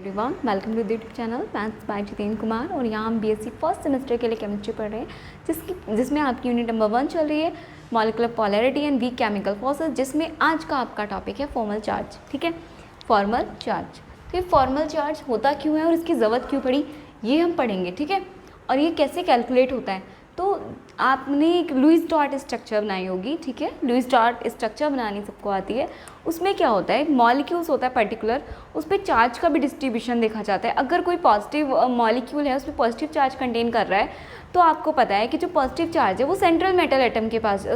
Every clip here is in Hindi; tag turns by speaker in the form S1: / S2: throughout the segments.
S1: Everyone, welcome to the YouTube channel maths by Jitendra Kumar. और यहाँ हम बीएससी फर्स्ट सेमेस्टर के लिए केमिस्ट्री पढ़ रहे हैं, जिसमें आपकी यूनिट नंबर 1 चल रही है, molecular polarity and weak chemical forces, जिसमें आज का आपका टॉपिक है फॉर्मल चार्ज। ठीक है, फॉर्मल चार्ज। तो ये फॉर्मल चार्ज होता क्यों है और इसकी ज़रूरत क्यों पड़ी, ये हम पढ़ेंगे। ठीक है, और ये कैसे कैलकुलेट होता है। तो आपने एक लुईस डॉट स्ट्रक्चर बनाई होगी। ठीक है, लुईस डॉट स्ट्रक्चर बनानी सबको आती है। उसमें क्या होता है, मॉलिक्यूल्स होता है पर्टिकुलर, उस पर चार्ज का भी डिस्ट्रीब्यूशन देखा जाता है। अगर कोई पॉजिटिव मॉलिक्यूल है, उसमें पॉजिटिव चार्ज कंटेन कर रहा है, तो आपको पता है कि जो पॉजिटिव चार्ज है वो सेंट्रल मेटल एटम के पास,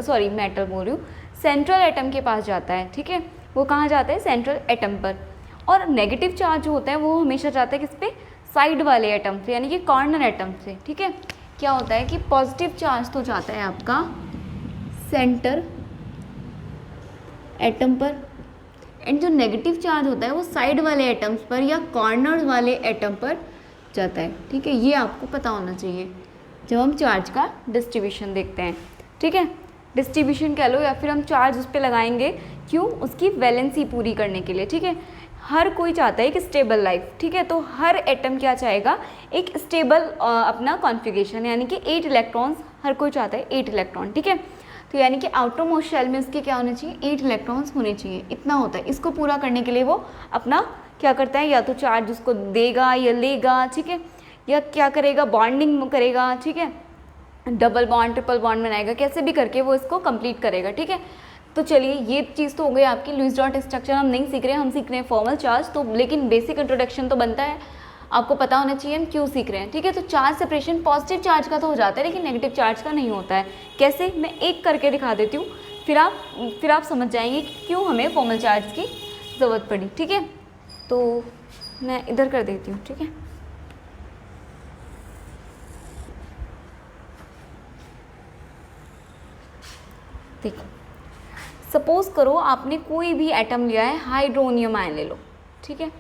S1: सेंट्रल एटम के पास जाता है। ठीक है, वो कहाँ जाता है, सेंट्रल एटम पर। और नेगेटिव चार्ज होता है वो हमेशा जाता है किस पे, साइड वाले एटम से, यानी कि कॉर्नर एटम से। ठीक है, क्या होता है कि पॉजिटिव चार्ज तो जाता है आपका सेंटर एटम पर, एंड जो नेगेटिव चार्ज होता है वो साइड वाले एटम्स पर या कॉर्नर वाले एटम पर जाता है। ठीक है, ये आपको पता होना चाहिए जब हम चार्ज का डिस्ट्रीब्यूशन देखते हैं। ठीक है, डिस्ट्रीब्यूशन कह लो या फिर हम चार्ज उस पर लगाएंगे, क्यों, उसकी वैलेंसी पूरी करने के लिए। ठीक है, हर कोई चाहता है कि स्टेबल लाइफ। ठीक है, तो हर एटम क्या चाहेगा, एक स्टेबल अपना कॉन्फ़िगरेशन, यानी कि 8 इलेक्ट्रॉन्स हर कोई चाहता है, 8 इलेक्ट्रॉन। ठीक है, तो यानी कि आउटर मोस्ट शेल में उसके क्या होने चाहिए, 8 इलेक्ट्रॉन्स होने चाहिए, इतना होता है। इसको पूरा करने के लिए वो अपना क्या करता है, या तो चार्ज उसको देगा या लेगा। ठीक है, या क्या करेगा, बॉन्डिंग करेगा। ठीक है, डबल बॉन्ड ट्रिपल बॉन्ड बनाएगा, कैसे भी करके वो इसको कंप्लीट करेगा। ठीक है, तो चलिए ये चीज़ तो हो गई आपकी। लुईस डॉट स्ट्रक्चर हम नहीं सीख रहे हैं, हम सीख रहे हैं फॉर्मल चार्ज। तो लेकिन बेसिक इंट्रोडक्शन तो बनता है, आपको पता होना चाहिए हम क्यों सीख रहे हैं। ठीक है, तो चार्ज सेपरेशन पॉजिटिव चार्ज का तो हो जाता है, लेकिन नेगेटिव चार्ज का नहीं होता है। कैसे, मैं एक करके दिखा देती हूँ, फिर आप समझ जाएंगे कि क्यों हमें फॉर्मल चार्ज की ज़रूरत पड़ी। ठीक है, तो मैं इधर कर देती हूँ। ठीक है, देखो, सपोज करो आपने कोई भी एटम लिया है, हाइड्रोनियम आयन ले लो। ठीक है,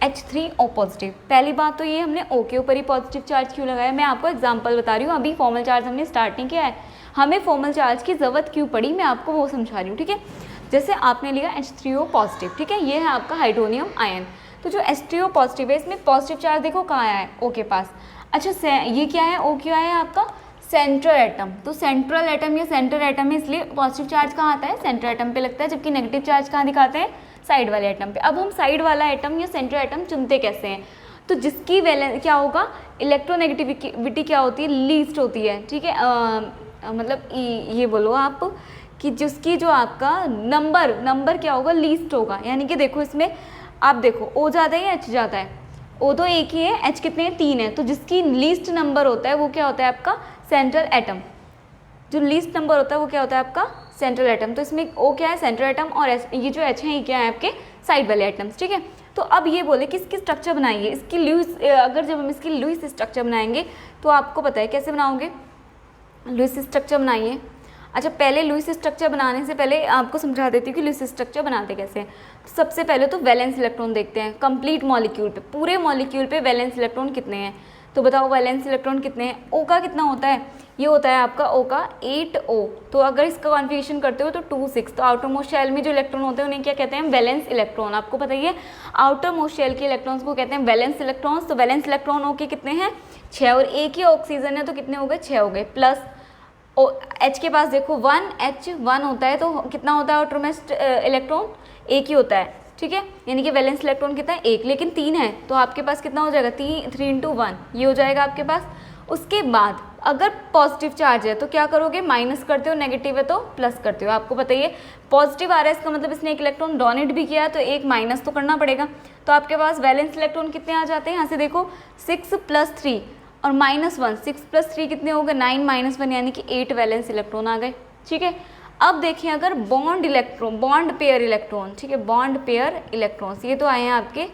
S1: H3O पॉजिटिव। पहली बात तो ये, हमने O के ऊपर ही पॉजिटिव चार्ज क्यों लगाया, मैं आपको एग्जांपल बता रही हूँ। अभी फॉर्मल चार्ज हमने स्टार्ट नहीं किया है, हमें फॉर्मल चार्ज की ज़रूरत क्यों पड़ी मैं आपको वो समझा रही हूँ। ठीक है, जैसे आपने लिया H3O पॉजिटिव। ठीक है, ये है आपका हाइड्रोनियम आयन। तो जो H3O पॉजिटिव है, इसमें पॉजिटिव चार्ज देखो कहाँ आया है, O के पास। अच्छा, ये क्या है, O क्या है आपका, सेंट्रल एटम। तो सेंट्रल एटम या सेंटर एटम में, इसलिए पॉजिटिव चार्ज कहाँ आता है, सेंट्रल एटम पे लगता है, जबकि नेगेटिव चार्ज कहाँ दिखाते हैं, साइड वाले एटम पे। अब हम साइड वाला एटम या सेंट्रल एटम चुनते कैसे हैं, तो जिसकी वैलेंस क्या होगा, इलेक्ट्रोनेगेटिविटी क्या होती है, लीस्ट होती है। ठीक है, मतलब ये बोलो आप कि जिसकी जो आपका नंबर क्या होगा, लीस्ट होगा। यानी कि देखो इसमें आप देखो, O जाता है या H जाता है, O तो एक ही है, H कितने हैं, 3 है। तो जिसकी लीस्ट नंबर होता है वो क्या होता है आपका, सेंट्रल एटम। जो लीस्ट नंबर होता है वो क्या होता है आपका, सेंट्रल एटम। तो इसमें O क्या है, सेंट्रल एटम, और ये जो H है ये क्या है, आपके साइड वाले एटम्स। ठीक है, तो अब ये बोले कि इसकी स्ट्रक्चर बनाइए, इसकी लुईस, अगर जब हम इसकी लुईस स्ट्रक्चर बनाएंगे तो आपको पता है कैसे बनाओगे, लुईस स्ट्रक्चर बनाइए। अच्छा, पहले लुईस स्ट्रक्चर बनाने से पहले आपको समझा देती हूँ कि लुईस स्ट्रक्चर बनाते कैसे हैं। तो सबसे पहले तो वैलेंस इलेक्ट्रॉन देखते हैं, कंप्लीट मॉलिक्यूल पे, पूरे मॉलिक्यूल पे वैलेंस इलेक्ट्रॉन कितने हैं। तो बताओ वैलेंस इलेक्ट्रॉन कितने हैं, O का कितना होता है, ये होता है आपका O का 8O। तो अगर इसका कॉन्फ़िगरेशन करते हो तो 2 6। तो आउटर मोस्ट शेल में जो इलेक्ट्रॉन होते हैं उन्हें क्या कहते हैं, वैलेंस इलेक्ट्रॉन। आपको पता ही है, आउटर मोस्ट शेल के इलेक्ट्रॉन्स को कहते हैं वैलेंस इलेक्ट्रॉन्स। तो वैलेंस इलेक्ट्रॉन O के कितने हैं, 6, और एक ही ऑक्सीजन है तो कितने हो गए, 6 हो गए। प्लस H के पास देखो 1 होता है, तो कितना होता है आउटर मोस्ट इलेक्ट्रॉन, एक ही होता है। ठीक है, यानी कि वैलेंस इलेक्ट्रॉन कितना है, 1, लेकिन 3 है, तो आपके पास कितना हो जाएगा, 3 × 1, ये हो जाएगा आपके पास। उसके बाद अगर पॉजिटिव चार्ज है तो क्या करोगे, माइनस करते हो, नेगेटिव है तो प्लस करते हो। आपको बताइए, पॉजिटिव आ रहा है, इसका मतलब इसने एक इलेक्ट्रॉन डोनेट भी किया है, तो एक माइनस तो करना पड़ेगा। तो आपके पास वैलेंस इलेक्ट्रॉन कितने आ जाते हैं, यहाँ से देखो 6 + 3 और -1, 6 + 3 कितने हो गए, 9 - 1, यानी कि 8 वैलेंस इलेक्ट्रॉन आ गए। ठीक है, अब देखिए अगर बॉन्ड पेयर इलेक्ट्रॉन, ठीक है, बॉन्ड पेयर इलेक्ट्रॉन्स, ये तो आए हैं आपके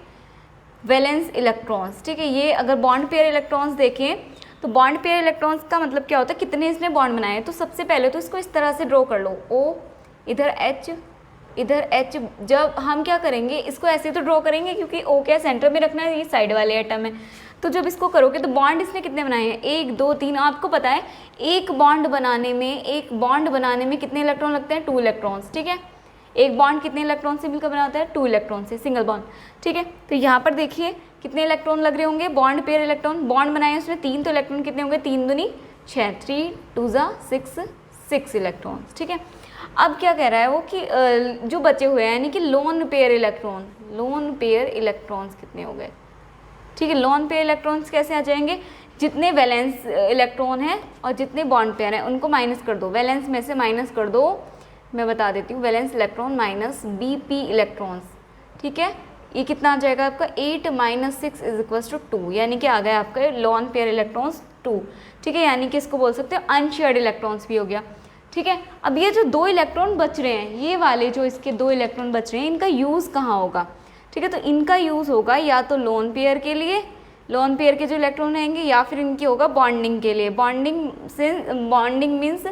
S1: वैलेंस इलेक्ट्रॉन्स। ठीक है, ये अगर बॉन्ड पेयर इलेक्ट्रॉन्स देखें तो बॉन्ड पेयर इलेक्ट्रॉन्स का मतलब क्या होता है, कितने इसने बॉन्ड बनाए। तो सबसे पहले तो इसको इस तरह से ड्रॉ कर लो, O, इधर H। जब हम क्या करेंगे, इसको ऐसे तो ड्रॉ करेंगे क्योंकि O क्या सेंटर में रखना है, ये साइड वाले एटम है। तो जब इसको करोगे तो बॉन्ड इसने कितने बनाए हैं, 1 2 3। आपको पता है एक बॉन्ड बनाने में कितने इलेक्ट्रॉन लगते हैं, 2 इलेक्ट्रॉन्स। ठीक है, एक बॉन्ड कितने इलेक्ट्रॉन से मिलकर बना होता है, 2 इलेक्ट्रॉन से, सिंगल बॉन्ड। ठीक है, तो यहाँ पर देखिए कितने इलेक्ट्रॉन लग रहे होंगे, बॉन्ड पेयर इलेक्ट्रॉन, बॉन्ड बनाए उसमें 3, तो इलेक्ट्रॉन कितने होंगे, 3 दूनी 6, 3 2 जा 6 इलेक्ट्रॉन्स, ठीक है। अब क्या कह रहा है वो कि जो बचे हुए हैं यानी कि लोन पेयर इलेक्ट्रॉन्स कितने हो गए, ठीक है। लोन पेयर इलेक्ट्रॉन्स कैसे आ जाएंगे, जितने वैलेंस इलेक्ट्रॉन हैं और जितने बॉन्ड पेयर हैं उनको माइनस कर दो, वैलेंस में से माइनस कर दो, मैं बता देती हूँ, valence electron minus BP electrons, ठीक है। ये कितना आ जाएगा आपका 8 - 6 = 2, यानी कि आ गया आपका लोन पेयर इलेक्ट्रॉन्स 2, ठीक है। यानी कि इसको बोल सकते हो अनशेयर्ड इलेक्ट्रॉन्स भी हो गया, ठीक है। अब ये जो 2 इलेक्ट्रॉन बच रहे हैं, ये वाले जो इसके 2 इलेक्ट्रॉन बच रहे हैं, इनका यूज़ कहाँ होगा, ठीक है। तो इनका यूज़ होगा या तो लोन पेयर के लिए, लोन पेयर के जो इलेक्ट्रॉन रहेंगे, या फिर इनकी होगा बॉन्डिंग के लिए, बॉन्डिंग मीन्स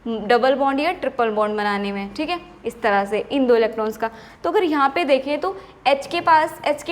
S1: डबल बॉन्ड या ट्रिपल बॉन्ड बनाने में, ठीक है, इस तरह से इन 2 इलेक्ट्रॉन्स का। तो अगर यहाँ पे देखें तो H के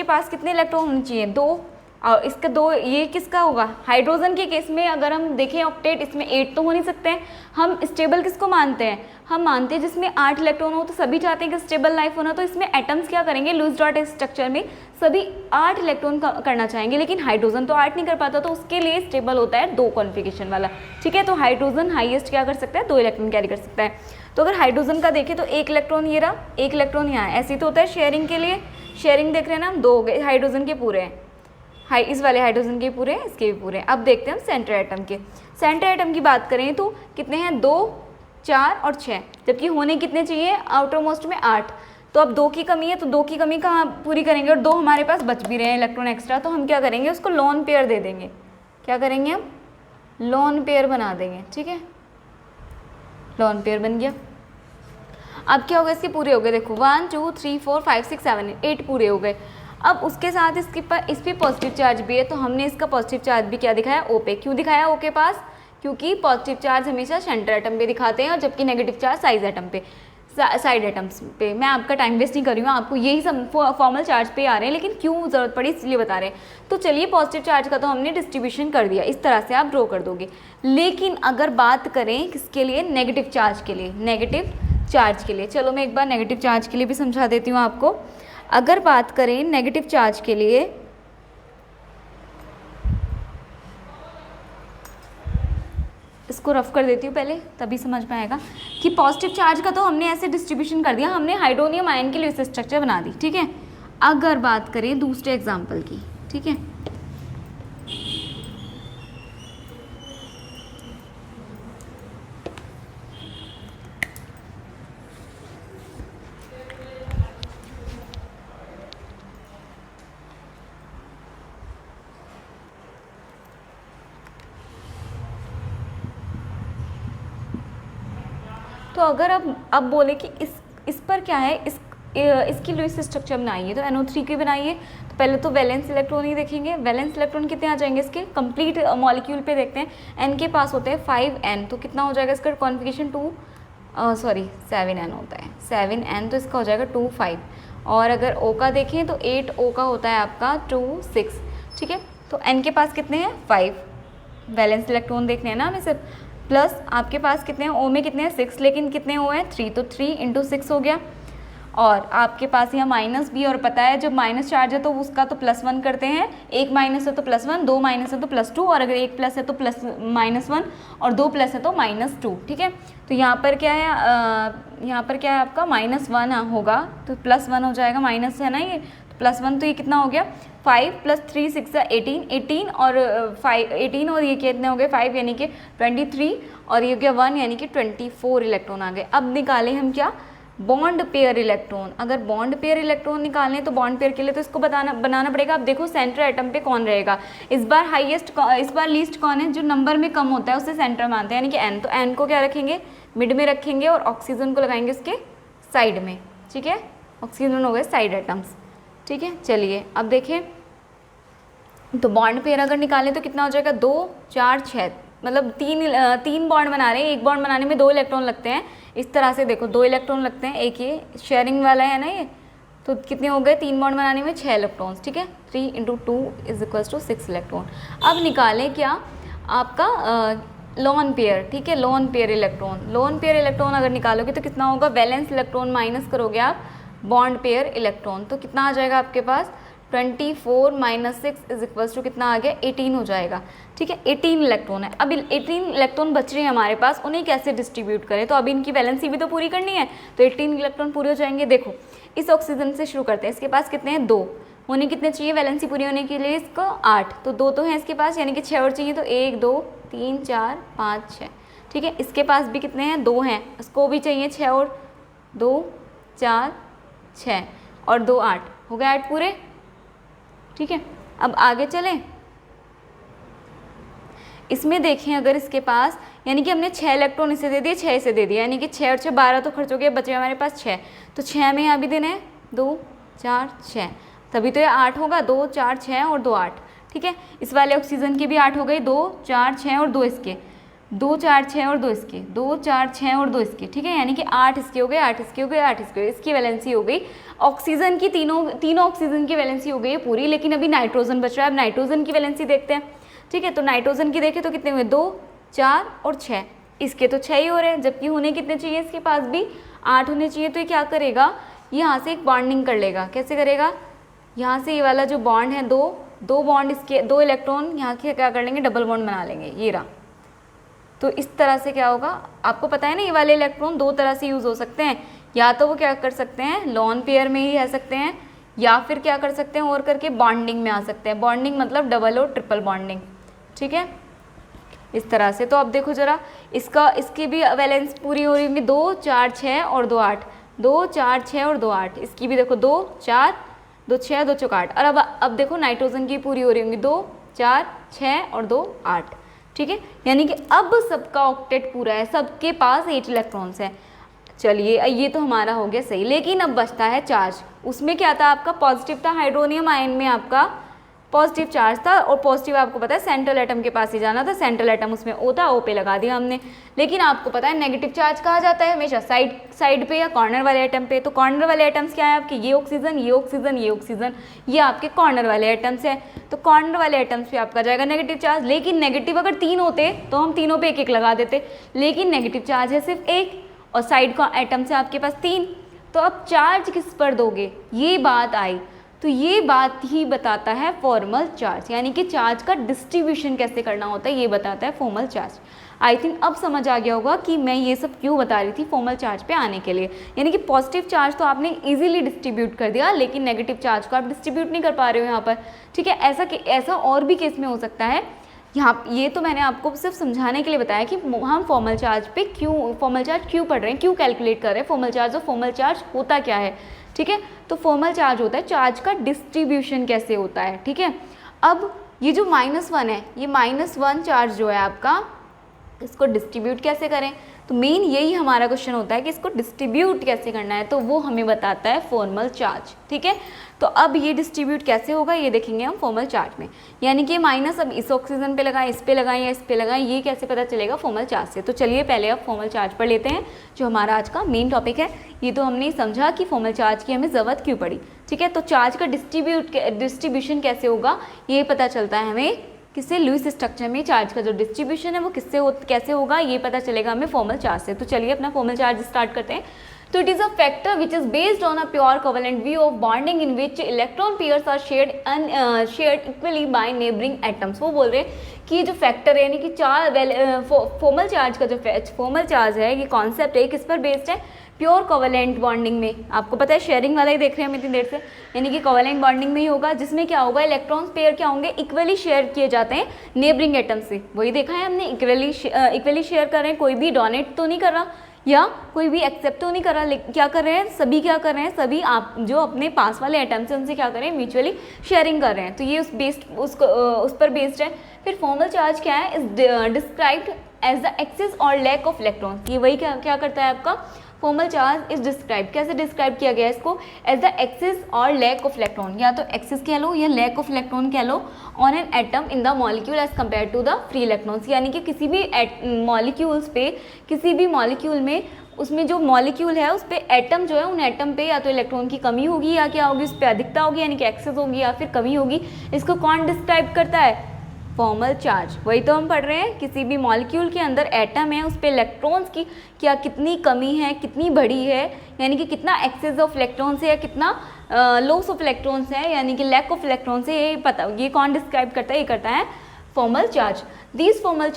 S1: पास कितने इलेक्ट्रॉन होने चाहिए, 2, और इसका 2, ये किसका होगा, हाइड्रोजन के केस में अगर हम देखें ऑक्टेट, इसमें 8 तो हो नहीं सकते हैं। हम स्टेबल किसको मानते हैं, हम मानते हैं जिसमें 8 इलेक्ट्रॉन हो, तो सभी चाहते हैं कि स्टेबल लाइफ होना, तो इसमें एटम्स क्या करेंगे, लूज डॉट स्ट्रक्चर में सभी 8 इलेक्ट्रॉन करना चाहेंगे, लेकिन हाइड्रोजन तो 8 नहीं कर पाता, तो उसके लिए स्टेबल होता है 2 कॉन्फिगरेशन वाला, ठीक है। तो हाइड्रोजन हाईएस्ट क्या कर सकता है, 2 इलेक्ट्रॉन कैरी कर सकता है। तो अगर हाइड्रोजन का देखें तो 1 इलेक्ट्रॉन ये रहा, 1 इलेक्ट्रॉन यहाँ, ऐसे तो होता है शेयरिंग के लिए, शेयरिंग देख रहे हैं ना हम, 2 हो गए, हाइड्रोजन के पूरे हैं, इस वाले हाइड्रोजन के पूरे, इसके भी पूरे। अब देखते हैं हम सेंटर एटम के। सेंटर एटम की बात करें तो कितने हैं, 2, 4 और 6, जबकि होने कितने चाहिए, आउटर मोस्ट में 8। तो अब 2 की कमी है, तो 2 की कमी कहाँ पूरी करेंगे, और 2 हमारे पास बच भी रहे हैं इलेक्ट्रॉन एक्स्ट्रा, तो हम क्या करेंगे, उसको लोन पेयर दे देंगे। क्या करेंगे हम, लोन पेयर बना देंगे, ठीक है, लोन पेयर बन गया। अब क्या होगा, इसके पूरे हो गए, देखो 1 2 3 4 5 6 7 8 पूरे हो गए। अब उसके साथ इस पर पॉजिटिव चार्ज भी है, तो हमने इसका पॉजिटिव चार्ज भी क्या दिखाया, O पे। क्यों दिखाया O के पास, क्योंकि पॉजिटिव चार्ज हमेशा सेंटर एटम पे दिखाते हैं, और जबकि नेगेटिव चार्ज साइड एटम्स पे। मैं आपका टाइम वेस्ट नहीं कर रही हूँ, आपको यही सब फॉर्मल चार्ज पे आ रहे हैं, लेकिन क्यों ज़रूरत पड़ी इसलिए बता रहे हैं। तो चलिए पॉजिटिव चार्ज का तो हमने डिस्ट्रीब्यूशन कर दिया, इस तरह से आप ड्रॉ कर दोगे। लेकिन अगर बात करें किसके लिए, नेगेटिव चार्ज के लिए, नेगेटिव चार्ज के लिए, चलो मैं एक बार नेगेटिव चार्ज के लिए भी समझा देती हूँ आपको। अगर बात करें नेगेटिव चार्ज के लिए, इसको रफ कर देती हूँ पहले, तभी समझ में आएगा कि पॉजिटिव चार्ज का तो हमने ऐसे डिस्ट्रीब्यूशन कर दिया, हमने हाइड्रोनियम आयन की लुईस स्ट्रक्चर बना दी, ठीक है। अगर बात करें दूसरे एग्जाम्पल की, ठीक है, तो अगर अब बोले कि इस पर क्या है, इसकी लुईस स्ट्रक्चर बनाइए, तो NO3 की बनाइए, तो पहले तो वैलेंस इलेक्ट्रॉन ही देखेंगे। वैलेंस इलेक्ट्रॉन कितने आ जाएंगे इसके, कंप्लीट मॉलिक्यूल पे देखते हैं। N के पास होते हैं 5N, तो कितना हो जाएगा इसका कॉन्फिगरेशन 7N होता है, 7N, तो इसका हो जाएगा 2 5। और अगर O का देखें तो 8O का होता है आपका 2 6, ठीक है। तो N के पास कितने हैं, 5 वैलेंस इलेक्ट्रॉन देखने हैं ना हमें सिर्फ, प्लस आपके पास कितने हैं, O में कितने हैं, 6, लेकिन कितने O हैं, 3, तो 3 × 6 हो गया। और आपके पास यहाँ माइनस भी, और पता है जब माइनस चार्ज है तो उसका तो +1 करते हैं, एक माइनस है तो +1, 2 माइनस है तो +2, और अगर एक प्लस है तो -1, और 2 प्लस है तो -2, ठीक है। तो यहाँ पर क्या है, यहाँ पर क्या है आपका -1 होगा, तो +1 हो जाएगा, माइनस है ना ये, तो +1, तो ये कितना हो गया, 5 + 3 6 18 और 18, और ये कितने हो गए 5, यानी कि 23, और ये हो गया 1, यानी कि 24 इलेक्ट्रॉन आ गए। अब निकाले हम क्या, बॉन्ड पेयर इलेक्ट्रॉन। अगर बॉन्ड पेयर इलेक्ट्रॉन निकालने तो बॉन्ड पेयर के लिए तो इसको बनाना पड़ेगा। अब देखो सेंटर एटम पे कौन रहेगा, इस बार लीस्ट कौन है, जो नंबर में कम होता है उसे सेंटर मानते हैं, यानी कि N। तो N को क्या रखेंगे, मिड में रखेंगे, और ऑक्सीजन को लगाएंगे उसके साइड में, ठीक है। ऑक्सीजन हो गए साइड एटम्स, ठीक है। चलिए अब देखें, तो बॉन्ड पेयर अगर निकालें तो कितना हो जाएगा, 2 4 6, मतलब 3 बॉन्ड बना रहे हैं, एक बॉन्ड बनाने में 2 इलेक्ट्रॉन लगते हैं। इस तरह से देखो 2 इलेक्ट्रॉन लगते हैं, एक ये शेयरिंग वाला है ना ये, तो कितने हो गए, 3 बॉन्ड बनाने में 6 इलेक्ट्रॉन्स, ठीक है। 3 × 2 = 6 इलेक्ट्रॉन। अब निकालें क्या, आपका लोन पेयर, ठीक है, lone pair electron. Lone pair electron अगर निकालोगे तो कितना होगा, वैलेंस इलेक्ट्रॉन माइनस करोगे आप बॉन्ड पेयर इलेक्ट्रॉन, तो कितना आ जाएगा आपके पास, 24 माइनस 6 इज इक्वल्स टू कितना आ गया 18 हो जाएगा। ठीक है, 18 इलेक्ट्रॉन है। अब 18 इलेक्ट्रॉन बच रहे हैं हमारे पास, उन्हें कैसे डिस्ट्रीब्यूट करें, तो अभी इनकी वैलेंसी भी तो पूरी करनी है, तो 18 इलेक्ट्रॉन पूरे हो जाएंगे। देखो इस ऑक्सीजन से शुरू करते हैं, इसके पास कितने हैं 2, होने कितने चाहिए वैलेंसी पूरी होने के लिए इसको 8, तो 2 तो हैं इसके पास, यानी कि 6 और चाहिए, तो 1 2 3 4 5 6। ठीक है, इसके पास भी कितने हैं 2 हैं, इसको भी चाहिए 6 और 2 4 6 और 2 8, हो गए 8 पूरे। ठीक है, अब आगे चलें, इसमें देखें अगर इसके पास, यानी कि हमने 6 इलेक्ट्रॉन इसे दे दिए, 6 इसे दे दिया, यानी कि 6 और 6 12 तो खर्च हो गया, बचे हमारे पास 6, तो 6 में यहाँ भी देना है 2 4 6, तभी तो ये 8 होगा, 2 4 6 और 2 8। ठीक है, इस वाले ऑक्सीजन की भी 8 हो गई, 2 4 6 और 2 इसके, 2 4 6 और 2 इसके, 2 4 6 और 2 इसके। ठीक है, यानी कि 8 इसके हो गए, 8 इसके हो गए, 8 इसके हो गए, इसकी वैलेंसी हो गई ऑक्सीजन की, तीनों ऑक्सीजन की वैलेंसी हो गई है पूरी। लेकिन अभी नाइट्रोजन बच रहा है, अब नाइट्रोजन की वैलेंसी देखते हैं। ठीक है, तो नाइट्रोजन की देखें तो कितने हुए 2 4 और 6, इसके तो 6 ही हो रहे हैं, जबकि होने कितने चाहिए इसके पास भी 8 होने चाहिए। तो ये क्या करेगा, यहाँ से एक बॉन्डिंग कर लेगा। कैसे करेगा, यहाँ से ये वाला जो बॉन्ड है, दो बॉन्ड इसके, 2 इलेक्ट्रॉन यहाँ के क्या कर लेंगे, डबल बॉन्ड बना लेंगे, ये रहा। तो इस तरह से क्या होगा, आपको पता है ना, ये वाले इलेक्ट्रॉन 2 तरह से यूज़ हो सकते हैं, या तो वो क्या कर सकते हैं लॉन पेयर में ही रह सकते हैं, या फिर क्या कर सकते हैं और करके बॉन्डिंग में आ सकते हैं। बॉन्डिंग मतलब डबल और ट्रिपल बॉन्डिंग। ठीक है, इस तरह से। तो अब देखो ज़रा, इसकी भी वैलेंस पूरी हो रही होंगी, 2 4 6 और 2 8, 2 4 6 और 2 8, इसकी भी देखो 2 4 2 6 2 4 8। और अब देखो नाइट्रोजन की पूरी हो रही होंगी, 2 4 6 और 2 8। ठीक है, यानी कि अब सबका ऑक्टेट पूरा है, सबके पास 8 इलेक्ट्रॉन्स हैं। चलिए ये तो हमारा हो गया सही, लेकिन अब बचता है चार्ज। उसमें क्या था आपका, पॉजिटिव था, हाइड्रोनियम आयन में आपका पॉजिटिव चार्ज था, और पॉजिटिव आपको पता है सेंट्रल एटम के पास ही जाना था, सेंट्रल एटम उसमें O था, O पे लगा दिया हमने। लेकिन आपको पता है नेगेटिव चार्ज कहाँ जाता है हमेशा, साइड पे या कॉर्नर वाले एटम पे। तो कॉर्नर वाले एटम्स क्या है आपके, ये ऑक्सीजन ये ऑक्सीजन ये ऑक्सीजन, ये आपके कॉर्नर वाले एटम्स है। तो कॉर्नर वाले एटम्स पे आपका जाएगा नेगेटिव चार्ज। लेकिन नेगेटिव अगर 3 होते तो हम तीनों पे 1 1 लगा देते, लेकिन नेगेटिव चार्ज है सिर्फ 1 और साइड का एटम से आपके पास 3। तो अब चार्ज किस पर दोगे, ये बात आई। तो ये बात ही बताता है फॉर्मल चार्ज, यानी कि चार्ज का डिस्ट्रीब्यूशन कैसे करना होता है, ये बताता है फॉर्मल चार्ज। आई थिंक अब समझ आ गया होगा कि मैं ये सब क्यों बता रही थी फॉर्मल चार्ज पे आने के लिए। यानी कि पॉजिटिव चार्ज तो आपने इजीली डिस्ट्रीब्यूट कर दिया, लेकिन नेगेटिव चार्ज को आप डिस्ट्रीब्यूट नहीं कर पा रहे हो यहाँ पर। ठीक है, ऐसा और भी केस में हो सकता है। यहाँ ये तो मैंने आपको सिर्फ समझाने के लिए बताया कि हम फॉर्मल चार्ज क्यों पढ़ रहे हैं, क्यों कैलकुलेट कर रहे हैं फॉर्मल चार्ज, और फॉर्मल चार्ज होता क्या है। ठीक है, तो फॉर्मल चार्ज होता है चार्ज का डिस्ट्रीब्यूशन कैसे होता है। ठीक है, अब ये जो -1 है, ये -1 चार्ज जो है आपका, इसको डिस्ट्रीब्यूट कैसे करें, तो मेन यही हमारा क्वेश्चन होता है कि इसको डिस्ट्रीब्यूट कैसे करना है, तो वो हमें बताता है फॉर्मल चार्ज। ठीक है, तो अब ये डिस्ट्रीब्यूट कैसे होगा ये देखेंगे हम फॉर्मल चार्ज में। यानी कि माइनस अब इस ऑक्सीजन पे लगाएं, इस पे लगाएं या इस पे लगाएं, ये कैसे पता चलेगा फॉर्मल चार्ज से। तो चलिए पहले अब फॉर्मल चार्ज पढ़ लेते हैं, जो हमारा आज का मेन टॉपिक है। ये तो हमने समझा कि फॉर्मल चार्ज की हमें ज़रूरत क्यों पड़ी। ठीक है, तो चार्ज का डिस्ट्रीब्यूशन कैसे होगा ये पता चलता है हमें किससे, लुईस स्ट्रक्चर में चार्ज का जो डिस्ट्रीब्यूशन है वो कैसे होगा ये पता चलेगा हमें फॉर्मल चार्ज से। तो चलिए अपना फॉर्मल चार्ज स्टार्ट करते हैं। तो it is a factor which is based on a pure covalent view of bonding in which electron pairs are shared equally by neighbouring atoms. वो बोल रहे हैं कि जो फैक्टर है यानी कि फॉर्मल चार्ज का जो फॉर्मल चार्ज है, ये कॉन्सेप्ट है किस पर बेस्ड है, प्योर कोवेलेंट बॉन्डिंग में। आपको पता है शेयरिंग वाला ही देख रहे हैं हम इतनी देर से, यानी कि कोवेलेंट बॉन्डिंग में ही होगा, जिसमें क्या होगा इलेक्ट्रॉन्स पेयर क्या होंगे, इक्वली शेयर किए जाते हैं नेबरिंग एटम से। वही देखा है हमने, इक्वली शेयर कर रहे हैं, कोई भी डोनेट तो नहीं कर रहा या कोई भी एक्सेप्ट तो नहीं कर रहा, क्या कर रहे हैं सभी, क्या कर रहे हैं सभी, आप जो अपने पास वाले एटम्स हैं उनसे क्या कर रहे हैं, म्यूचुअली शेयरिंग कर रहे हैं। तो ये उस पर बेस्ड है। फिर फॉर्मल चार्ज क्या है, is described as the excess or lack of electrons. ये वही क्या करता है आपका, फॉर्मल चार्ज इज डिस्क्राइब, कैसे डिस्क्राइब किया गया है इसको, as the excess or lack of electron, या तो एक्सेस कह लो या लैक ऑफ इलेक्ट्रॉन कह लो, on an atom in the molecule as compare to the free electrons. यानी कि किसी भी मॉलिक्यूल्स पे, किसी भी मॉलिक्यूल में, उसमें जो मॉलिक्यूल है उस पर एटम जो है, उन एटम पे या तो इलेक्ट्रॉन की कमी होगी या क्या होगी, उस पर अधिकता होगी यानी कि एक्सेस होगी, या फिर कमी होगी। इसको कौन डिस्क्राइब करता है, फॉर्मल चार्ज। वही तो हम पढ़ रहे हैं, किसी भी मॉलिक्यूल के अंदर एटम है उस पर इलेक्ट्रॉन्स की क्या कितनी कमी है, कितनी बड़ी है, यानी कि कितना एक्सेस ऑफ इलेक्ट्रॉन्स है या कितना लॉस ऑफ इलेक्ट्रॉन्स है यानी कि लैक ऑफ इलेक्ट्रॉन्स है, ये कौन डिस्क्राइब करता है, ये करता है formal charge. these formal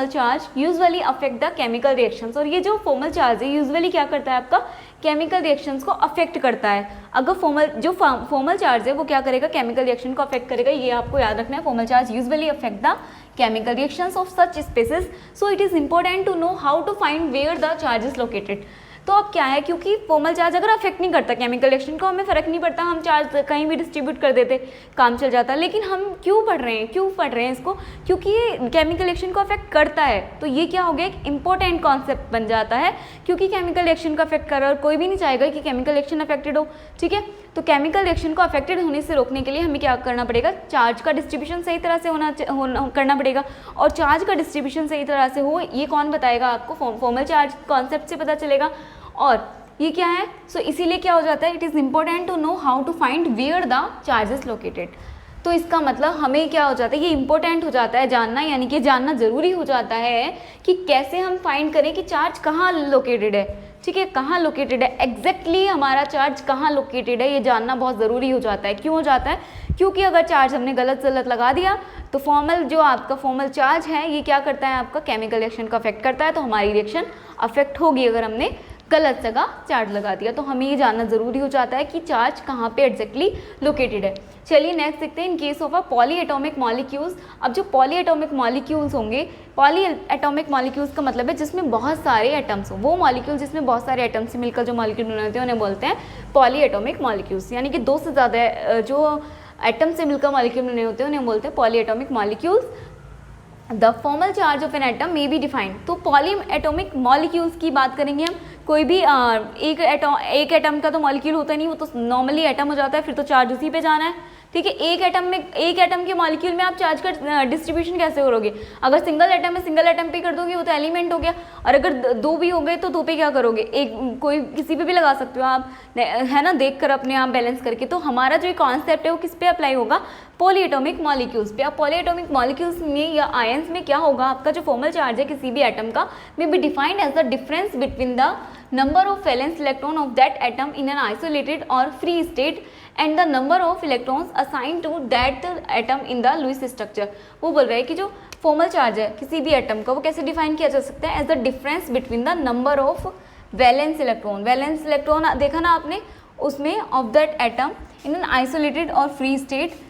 S1: charge usually affect the chemical reactions। और ये जो फॉर्मल चार्ज है यूजुअली क्या करता है, आपका केमिकल रिएक्शंस को अफेक्ट करता है। अगर फॉर्मल चार्ज है वो क्या करेगा, केमिकल रिएक्शन को अफेक्ट करेगा, ये आपको याद रखना है। Formal charge usually affect the chemical reactions of such species, so it is important to know how to find where the charge is located। तो अब क्या है, क्योंकि फॉर्मल चार्ज अगर अफेक्ट नहीं करता केमिकल रिएक्शन को, हमें फ़र्क नहीं पड़ता, हम चार्ज कहीं भी डिस्ट्रीब्यूट कर देते, काम चल जाता। लेकिन हम क्यों पढ़ रहे हैं इसको, क्योंकि ये केमिकल रिएक्शन को अफेक्ट करता है। तो ये क्या हो गया, एक इंपॉर्टेंट कॉन्सेप्ट बन जाता है, क्योंकि केमिकल रिएक्शन को अफेक्ट कर रहा है और कोई भी नहीं चाहेगा कि केमिकल रिएक्शन अफेक्टेड हो, ठीक है। तो केमिकल रिएक्शन को अफेक्टेड होने से रोकने के लिए हमें क्या करना पड़ेगा, चार्ज का डिस्ट्रीब्यूशन सही तरह से करना पड़ेगा। और चार्ज का डिस्ट्रीब्यूशन सही तरह से हो, ये कौन बताएगा आपको, फॉर्मल चार्ज कॉन्सेप्ट से पता चलेगा। और ये क्या है, सो इसीलिए क्या हो जाता है, it is important to know how to find where the charge is located. तो इसका मतलब हमें क्या हो जाता है, ये इंपॉर्टेंट हो जाता है जानना, यानी कि जानना ज़रूरी हो जाता है कि कैसे हम फाइंड करें कि चार्ज कहाँ लोकेटेड है, ठीक है, कहाँ लोकेटेड है, एग्जैक्टली हमारा चार्ज कहाँ लोकेटेड है, ये जानना बहुत ज़रूरी हो जाता है। क्यों हो जाता है, क्योंकि अगर चार्ज हमने गलत लगा दिया तो जो आपका फॉर्मल चार्ज है ये क्या करता है, आपका केमिकल रिएक्शन को अफेक्ट करता है। तो हमारी रिएक्शन अफेक्ट होगी अगर हमने गलत जगह चार्ज लगा दिया। तो हमें ये जानना ज़रूरी हो जाता है कि चार्ज कहाँ पे एग्जैक्टली लोकेटेड है। चलिए नेक्स्ट देखते हैं, in case of a poly atomic molecules. अब जो पॉली एटॉमिक मॉलिक्यूल्स होंगे, पॉली एटॉमिक मॉलिक्यूल्स का मतलब है जिसमें बहुत सारे एटम्स हो, वो मॉलिक्यूल जिसमें बहुत सारे एटम से मिलकर जो मॉलिक्यूल बने होते हैं उन्हें बोलते हैं पॉली एटॉमिक मॉलिक्यूल्स। यानी कि दो से ज़्यादा जो एटम से मिलकर मॉलिक्यूल बने होते हैं उन्हें बोलते हैं poly atomic molecules. The formal charge of an atom may be defined. तो पॉली एटॉमिक मॉलिक्यूल्स की बात करेंगे हम। कोई भी एक एटम का तो मॉलिक्यूल होता नहीं, वो तो नॉर्मली एटम हो जाता है, फिर तो चार्ज उसी पे जाना है, ठीक है। एक एटम के मॉलिक्यूल में आप चार्ज का डिस्ट्रीब्यूशन कैसे करोगे, अगर सिंगल एटम है सिंगल एटम पे कर दोगे वो तो एलिमेंट हो गया, और अगर दो भी हो गए तो दो पे क्या करोगे, एक कोई किसी पे भी लगा सकते हो आप, है ना, देख कर अपने आप बैलेंस करके। तो हमारा जो कॉन्सेप्ट है वो किस पे अप्लाई होगा, पॉली एटॉमिक मॉलिक्यूल्स पे। अब पॉली एटॉमिक मॉलिक्यूल्स में या आयंस में क्या होगा, आपका जो फॉर्मल चार्ज है किसी भी एटम का may be defined as the difference between the number of valence electron of that atom in an isolated or free state and the number of electrons assigned to that atom in the Lewis structure। वो बोल रहे हैं कि जो फॉर्मल चार्ज है किसी भी एटम का वो कैसे डिफाइन किया जा सकता है, as the difference between the number of valence electron. Valence electron देखा ना आपने उसमें, of that atom in an isolated और free state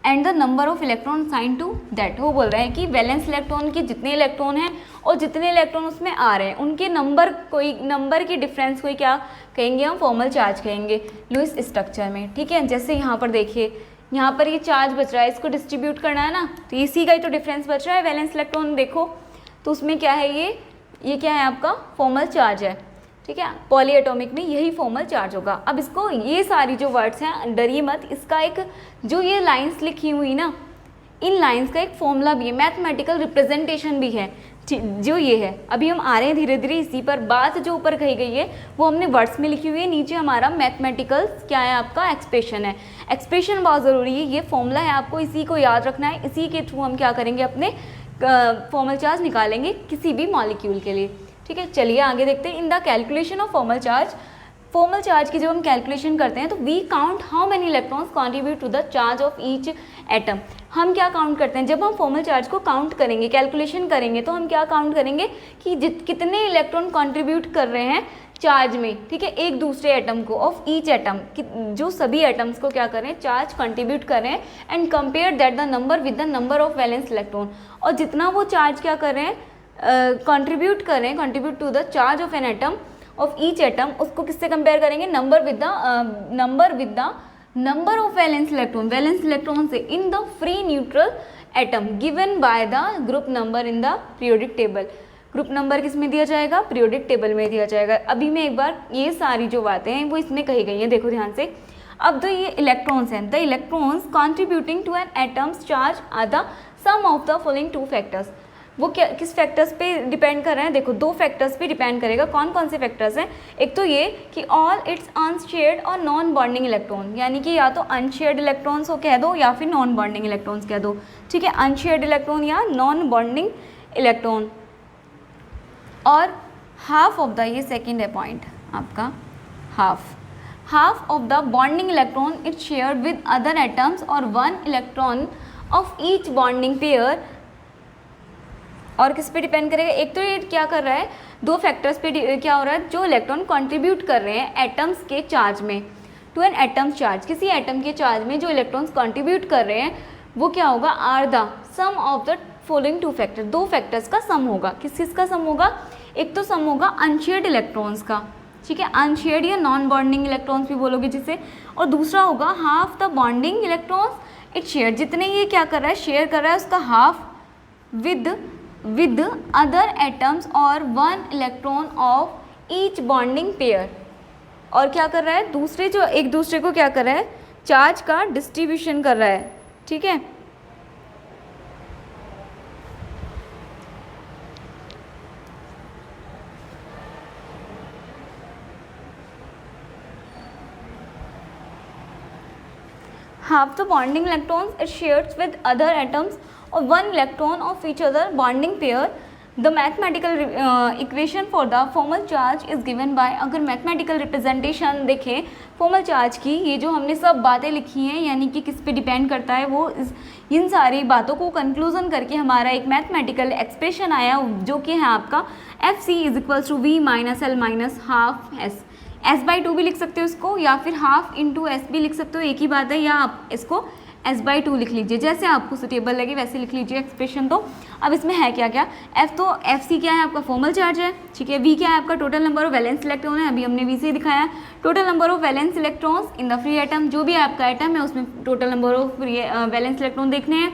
S1: and the number of electron sign to that. वो बोल रहे हैं कि वैलेंस इलेक्ट्रॉन के जितने इलेक्ट्रॉन हैं और जितने इलेक्ट्रॉन उसमें आ रहे हैं उनके नंबर के डिफरेंस को क्या कहेंगे, हम फॉर्मल चार्ज कहेंगे लुईस स्ट्रक्चर में, ठीक है। जैसे यहाँ पर देखिए, यहाँ पर ये चार्ज बच रहा है, इसको डिस्ट्रीब्यूट करना है ना, तो इसी का ही तो डिफरेंस बच रहा है। वैलेंस इलेक्ट्रॉन देखो तो उसमें क्या है, ये क्या है, आपका फॉर्मल चार्ज है, ठीक है। पॉली एटॉमिक में यही फॉर्मल चार्ज होगा। अब इसको, ये सारी जो वर्ड्स हैं डरिए मत, इसका एक जो ये लाइंस लिखी हुई ना, इन लाइंस का एक फॉर्मूला भी है, मैथमेटिकल रिप्रेजेंटेशन भी है, जो ये है। अभी हम आ रहे हैं धीरे धीरे इसी पर। बात जो ऊपर कही गई है वो हमने वर्ड्स में लिखी हुई है, नीचे हमारा मैथमेटिकल क्या है, आपका एक्सप्रेशन है। एक्सप्रेशन बहुत ज़रूरी है, ये फॉर्मूला है, आपको इसी को याद रखना है। इसी के थ्रू हम क्या करेंगे, अपने फॉर्मल चार्ज निकालेंगे किसी भी मॉलिक्यूल के लिए, ठीक है। चलिए आगे देखते हैं। In the calculation of formal charge की जब हम कैलकुलेशन करते हैं तो we count how many electrons contribute to the charge of each atom. हम क्या काउंट करते हैं, जब हम फॉर्मल चार्ज को काउंट करेंगे, कैलकुलेशन करेंगे, तो हम क्या काउंट करेंगे कि कितने इलेक्ट्रॉन कॉन्ट्रीब्यूट कर रहे हैं चार्ज में, ठीक है, एक दूसरे एटम को, ऑफ ईच एटम, जो सभी एटम्स को क्या कर रहे हैं, चार्ज कंट्रीब्यूट कर रहे हैं, and compare that the number with the number of valence electron. और जितना वो चार्ज क्या कर रहे हैं, कंट्रीब्यूट कर रहे हैं, contribute to the charge of an atom, of each atom, उसको किससे कंपेयर करेंगे, number with the number of valence electron से in the free neutral atom given by the group number in the periodic table. Group number किस में दिया जाएगा, पीरियोडिक टेबल में दिया जाएगा। अभी मैं एक बार, ये सारी जो बातें हैं वो इसमें कही गई हैं, देखो ध्यान से। अब तो ये इलेक्ट्रॉन्स हैं, the electrons contributing to an atoms charge are the sum of the following two factors. वो क्या, किस फैक्टर्स पे डिपेंड कर रहे हैं, देखो दो फैक्टर्स पे डिपेंड करेगा। कौन कौन से फैक्टर्स हैं, एक तो ये कि ऑल इट्स अनशेयर्ड और नॉन बॉन्डिंग इलेक्ट्रॉन, यानी कि या तो अनशेयर्ड इलेक्ट्रॉन्स को कह दो या फिर नॉन बॉन्डिंग इलेक्ट्रॉन्स कह दो, ठीक है, अनशेयर्ड इलेक्ट्रॉन या नॉन बॉन्डिंग इलेक्ट्रॉन। और हाफ ऑफ द, ये सेकेंड है पॉइंट आपका, half of the bonding electron it shared with other atoms और 1 electron of each bonding pair. और किस पे डिपेंड करेगा, एक तो ये क्या कर रहा है, दो फैक्टर्स पे क्या हो रहा है, जो इलेक्ट्रॉन कंट्रीब्यूट कर रहे हैं एटम्स के चार्ज में, टू एन एटम चार्ज, किसी एटम के चार्ज में जो इलेक्ट्रॉन्स कंट्रीब्यूट कर रहे हैं वो क्या होगा, are the sum of the following two factor, दो फैक्टर्स का सम होगा। किस किस का सम होगा, एक तो सम होगा अनशेयर्ड इलेक्ट्रॉन्स का, ठीक है, अनशेयर्ड या नॉन बॉन्डिंग इलेक्ट्रॉन्स भी बोलोगे जिसे, और दूसरा होगा half the bonding electrons it share, जितने ये क्या कर रहा है, शेयर कर रहा है उसका हाफ विद अदर एटम्स और 1 electron of each bonding pair. और क्या कर रहा है, दूसरे जो एक दूसरे को क्या कर रहा है, चार्ज का डिस्ट्रीब्यूशन कर रहा है, ठीक है। half the bonding electrons it shares with other atoms or 1 electron of each other bonding pair. The mathematical equation for the formal charge is given by, अगर mathematical representation देखें formal charge की, ये जो हमने सब बातें लिखी हैं यानी कि किस पे डिपेंड करता है, वो इन सारी बातों को कंक्लूजन करके हमारा एक मैथमेटिकल एक्सप्रेशन आया जो कि है आपका FC = V - L - half S। S/2 भी लिख सकते हो इसको, या फिर हाफ इंटू एस भी लिख सकते हो, एक ही बात है, या आप इसको S/2 लिख लीजिए, जैसे आपको सुटेबल लगे वैसे लिख लीजिए एक्सप्रेशन। तो अब इसमें है क्या क्या, F तो FC क्या है आपका फॉर्मल चार्ज है, ठीक है। V क्या है आपका total number of valence electron है, अभी हमने V से दिखाया, total number of valence electrons in the free atom, जो भी आपका एटम है उसमें total number of valence electron देखने हैं।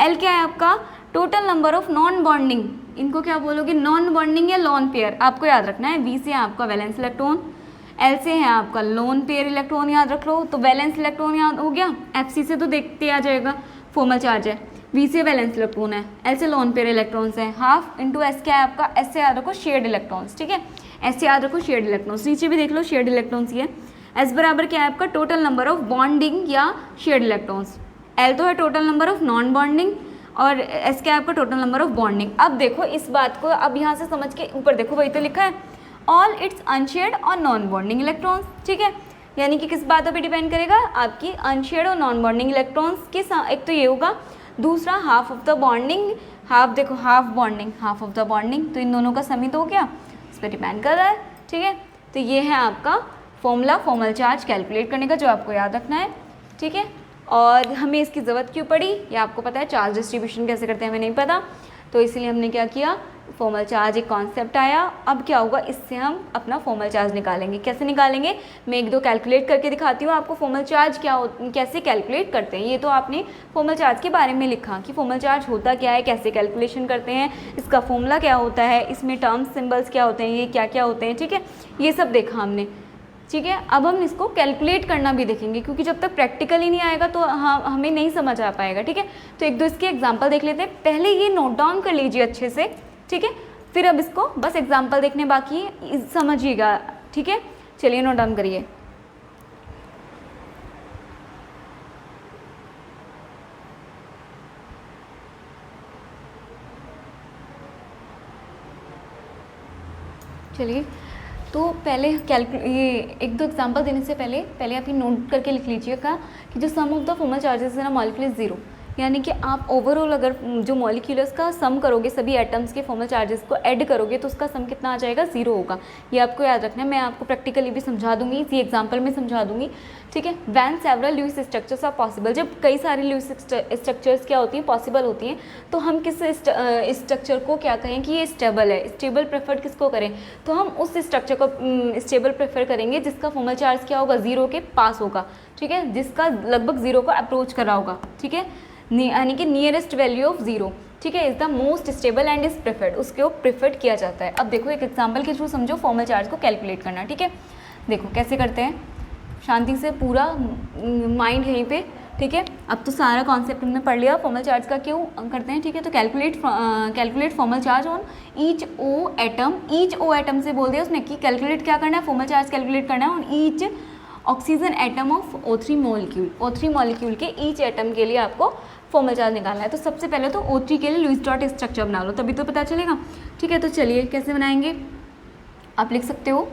S1: L क्या है आपका total number of non bonding, इनको क्या बोलोगे, नॉन बॉन्डिंग या लॉन पेयर, आपको याद रखना है। V से है आपका वैलेंस इलेक्ट्रॉन, L से है आपका लोन पेयर इलेक्ट्रॉन, याद रख लो, तो वैलेंस इलेक्ट्रॉन याद हो गया। FC से तो देखते आ जाएगा फॉर्मल चार्ज है, V से वैलेंस इलेक्ट्रॉन है, L से लोन पेयर इलेक्ट्रॉन्स है, हाफ इंटू S क्या है आपका, S से याद रखो शेयर्ड इलेक्ट्रॉन्स, ठीक है, S से याद रखो शेयर्ड इलेक्ट्रॉन्स, नीचे भी देख लो शेयर्ड इलेक्ट्रॉन्स ही है। S बराबर क्या है आपका टोटल नंबर ऑफ बॉन्डिंग या शेयर्ड इलेक्ट्रॉन्स, L तो है total number of non bonding और S क्या है आपका टोटल नंबर ऑफ बॉन्डिंग। अब देखो इस बात को, अब यहाँ से समझ के ऊपर देखो, वही तो लिखा है ऑल इट्स अनशेयर्ड और नॉन बॉन्डिंग इलेक्ट्रॉन्स, ठीक है, यानी कि किस बातों पे डिपेंड करेगा, आपकी अनशेयर्ड और नॉन बॉन्डिंग इलेक्ट्रॉन्स के साथ, एक तो ये होगा, दूसरा half of the bonding, half देखो half bonding half of the bonding, तो इन दोनों का समित हो गया, इस पर डिपेंड कर रहा है, ठीक है। तो ये है आपका फॉर्मूला फॉर्मल चार्ज कैलकुलेट करने का, जो आपको याद रखना है, ठीक है। और हमें इसकी ज़रूरत क्यों पड़ी, ये आपको पता है, चार्ज डिस्ट्रीब्यूशन कैसे करते हैं हमें नहीं पता, तो इसलिए हमने क्या किया, फॉर्मल चार्ज एक कॉन्सेप्ट आया। अब क्या होगा, इससे हम अपना फॉर्मल चार्ज निकालेंगे। कैसे निकालेंगे, मैं एक दो कैलकुलेट करके दिखाती हूँ आपको फॉर्मल चार्ज कैसे कैलकुलेट करते हैं। ये तो आपने फॉर्मल चार्ज के बारे में लिखा कि फॉर्मल चार्ज होता क्या है, कैसे कैलकुलेशन करते हैं, इसका फॉर्मूला क्या होता है, इसमें टर्म्स सिम्बल्स क्या होते हैं, ये क्या क्या होते हैं, ठीक है, ये सब देखा हमने, ठीक है। अब हम इसको कैलकुलेट करना भी देखेंगे, क्योंकि जब तक प्रैक्टिकल ही नहीं आएगा तो हमें नहीं समझ आ पाएगा, ठीक है। तो एक दो इसके एग्जांपल देख लेते हैं, पहले ये नोट डाउन कर लीजिए अच्छे से, ठीक है, फिर अब इसको बस एग्जांपल देखने बाकी है, समझिएगा, ठीक है। चलिए नोट डाउन करिए। चलिए, तो पहले ये एक दो एग्जांपल देने से पहले आप ये नोट करके लिख लीजिएगा कि जो सम ऑफ द फॉर्मल चार्जेस है ना मॉलिक्यूल इज 0, यानी कि आप ओवरऑल अगर जो मॉलिक्यूल्स का सम करोगे, सभी एटम्स के फॉर्मल चार्जेस को ऐड करोगे तो उसका सम कितना आ जाएगा, 0 होगा। ये आपको याद रखना है, मैं आपको प्रैक्टिकली भी समझा दूंगी, इसी एग्जांपल में समझा दूंगी, ठीक है। When several Lewis structures are possible, जब कई सारी लुईस स्ट्रक्चर्स क्या होती हैं, पॉसिबल होती हैं, तो हम किस स्ट्रक्चर को क्या कहें कि ये स्टेबल है, स्टेबल प्रेफर्ड किसको करें, तो हम उस स्ट्रक्चर को स्टेबल प्रेफर करेंगे जिसका फॉर्मल चार्ज क्या होगा, 0 के पास होगा, ठीक है, जिसका लगभग 0 को अप्रोच कर रहा होगा, ठीक है, यानी कि नियरेस्ट वैल्यू ऑफ 0, ठीक है, is the most stable and is preferred, उसके प्रेफर्ड किया जाता है। अब देखो एक एग्जांपल के थ्रू समझो फॉर्मल चार्ज को कैलकुलेट करना, ठीक है। देखो कैसे करते हैं, शांति से पूरा माइंड यहीं पे, ठीक है। अब तो सारा कॉन्सेप्ट हमने पढ़ लिया, फॉर्मल चार्ज का क्यों करते हैं, ठीक है। तो calculate formal charge on each O atom, each O atom से बोल दिया उसने कि कैलकुलेट क्या करना है, फॉर्मल चार्ज कैलकुलेट करना है on each oxygen atom of O3 molecule, O3 molecule के ईच एटम के लिए आपको फॉर्मल चार्ज निकालना है। तो सबसे पहले तो O3 के लिए लुईस डॉट स्ट्रक्चर बना लो, तभी तो पता चलेगा, ठीक है। तो चलिए कैसे बनाएंगे, आप लिख सकते हो,